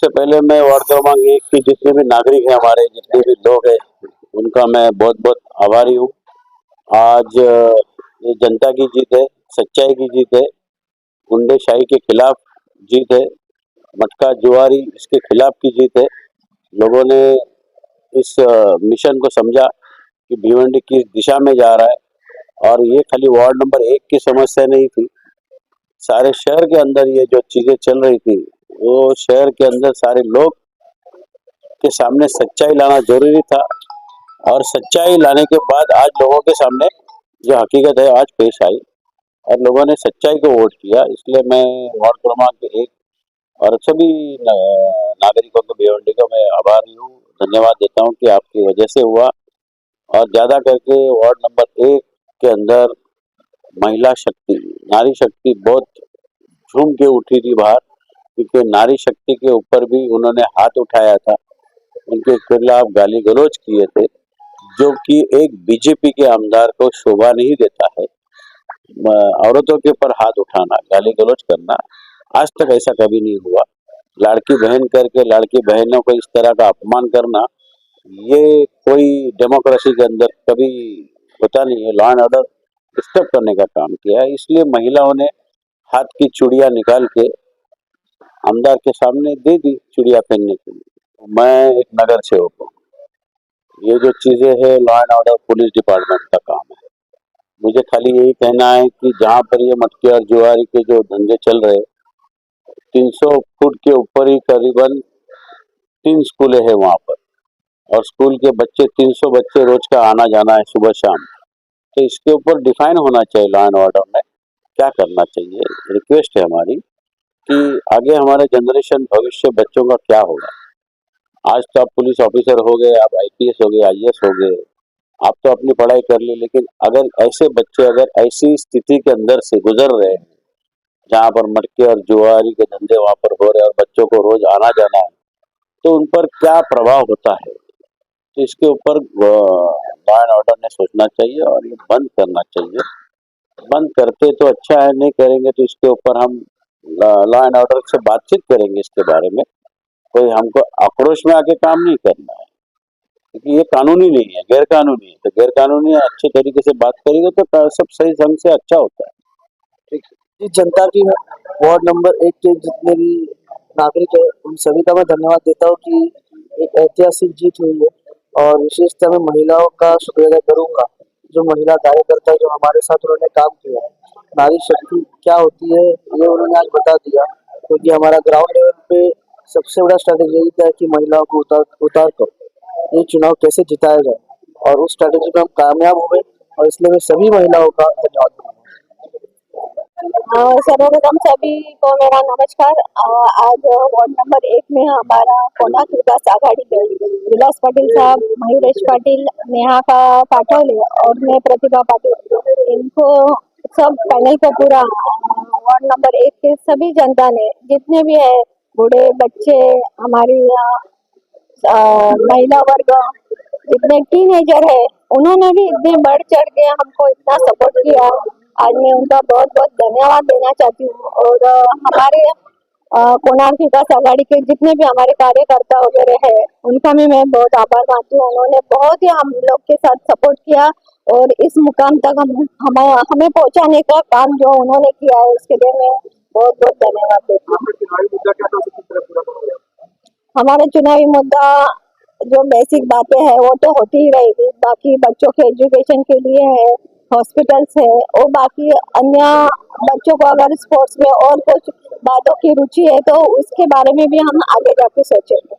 सबसे पहले मैं वार्ड क्रमांक 1 के जितने भी नागरिक हैं, हमारे जितने भी लोग हैं, उनका मैं बहुत बहुत आभारी हूँ। आज ये जनता की जीत है, सच्चाई की जीत है, गुंडेशाही के खिलाफ जीत है, मटका जुआरी इसके खिलाफ की जीत है। लोगों ने इस मिशन को समझा कि भिवंडी किस दिशा में जा रहा है, और ये खाली वार्ड नंबर 1 की समस्या नहीं थी। सारे शहर के अंदर ये जो चीजें चल रही थी, वो शहर के अंदर सारे लोग के सामने सच्चाई लाना जरूरी था, और सच्चाई लाने के बाद आज लोगों के सामने जो हकीकत है आज पेश आई, और लोगों ने सच्चाई को वोट किया। इसलिए मैं वार्ड क्रमांक 1 और सभी नागरिकों को, भिवंडी को मैं आभारी हूँ, धन्यवाद देता हूँ कि आपकी वजह से हुआ। और ज्यादा करके वार्ड नंबर 1 के अंदर महिला शक्ति, नारी शक्ति बहुत झूम के उठी थी बाहर, क्योंकि नारी शक्ति के ऊपर भी उन्होंने हाथ उठाया था, उनके खिलाफ गाली गलौज किए थे, जो कि एक बीजेपी के आमदार को शोभा नहीं देता है। औरतों के ऊपर हाथ उठाना, गाली गलौज करना, आज तक ऐसा कभी नहीं हुआ। लाड़की बहन करके लाड़की बहनों को इस तरह का अपमान करना, ये कोई डेमोक्रेसी के अंदर कभी होता नहीं है। लॉ एंड ऑर्डर डिस्टर्ब करने का काम किया है, इसलिए महिलाओं ने हाथ की चूड़ियां निकाल के आमदार के सामने दे दी चूड़ियां पहनने के लिए। मैं एक नगर सेवक हूँ, ये जो चीजें है law and order police department का काम है। मुझे खाली यही कहना है कि जहाँ पर ये मटकी और जुआरी के जो धंधे चल रहे, 300 फुट के ऊपर ही करीबन 3 स्कूलें हैं वहाँ पर, और स्कूल के बच्चे 300 बच्चे रोज का आना जाना है सुबह शाम। तो इसके ऊपर डिफाइन होना चाहिए लॉ एंड ऑर्डर में क्या करना चाहिए। रिक्वेस्ट है हमारी कि आगे हमारे जनरेशन भविष्य बच्चों का क्या होगा। आज तो आप पुलिस ऑफिसर हो गए, आप आईपीएस हो गए, आईएएस हो गए, आप तो अपनी पढ़ाई कर ली, लेकिन अगर ऐसे बच्चे अगर ऐसी स्थिति के अंदर से गुजर रहे हैं जहाँ पर मटके और जुआरी के धंधे वहाँ पर हो रहे हैं और बच्चों को रोज आना जाना है, तो उन पर क्या प्रभाव होता है। तो इसके ऊपर लॉ एंड ऑर्डर ने सोचना चाहिए और ये बंद करना चाहिए। बंद करते तो अच्छा है, नहीं करेंगे तो इसके ऊपर हम लॉ एंड ऑर्डर से बातचीत करेंगे इसके बारे में। कोई हमको आक्रोश में आके काम नहीं करना है, क्योंकि ये कानूनी नहीं है, गैर कानूनी है। तो गैर कानूनी अच्छे तरीके से बात करेंगे तो सब सही ढंग से अच्छा होता है। ठीक है। जनता की वार्ड नंबर 1 के जितने भी नागरिक है, उन सभी का मैं धन्यवाद देता हूँ कि एक ऐतिहासिक जीत हुई है, और विशेषतः मैं महिलाओं का शुक्रिया अदा करूंगा, जो महिला कार्यकर्ता जो हमारे साथ उन्होंने काम किया है। नारी शक्ति क्या होती है ये उन्होंने आज बता दिया, क्योंकि हमारा ग्राउंड लेवल पे सबसे बड़ा स्ट्रैटेजी यही था कि महिलाओं को उतार कर ये चुनाव कैसे जिताया जाए, और उस स्ट्रैटेजी में हम कामयाब हुए, और इसलिए मैं सभी महिलाओं का धन्यवाद दूंगा। सर्वप्रथम सभी को मेरा नमस्कार। आज वार्ड नंबर 1 में हमारा कोणार्क विकास आघाड़ी के विलास पाटिल साहब, मयूरेश पाटिल, नेहा का पाटोले और मैं प्रतिभा पाटिल, इनको सब पैनल को पूरा वार्ड नंबर 1 के सभी जनता ने, जितने भी है बूढ़े बच्चे, हमारी महिला वर्ग, इतने टीनेजर है, उन्होंने भी इतने बढ़ चढ़ के हमको इतना सपोर्ट किया। आज मैं उनका बहुत बहुत धन्यवाद देना चाहती हूँ। और हमारे कोणार्क विकास आघाड़ी के जितने भी हमारे कार्यकर्ता वगैरह है, उनका भी मैं बहुत आभार मानती हूँ। उन्होंने बहुत ही हम लोग के साथ सपोर्ट किया, और इस मुकाम तक हमें पहुँचाने का काम जो उन्होंने किया है, उसके लिए मैं बहुत बहुत धन्यवाद देती हूँ। हमारा चुनावी मुद्दा जो बेसिक बातें हैं वो तो होती ही रहेगी, बाकी बच्चों के एजुकेशन के लिए है, हॉस्पिटल्स है, और बाकी अन्य बच्चों को अगर स्पोर्ट्स में और कुछ बातों की रुचि है तो उसके बारे में भी हम आगे जाके सोचेंगे।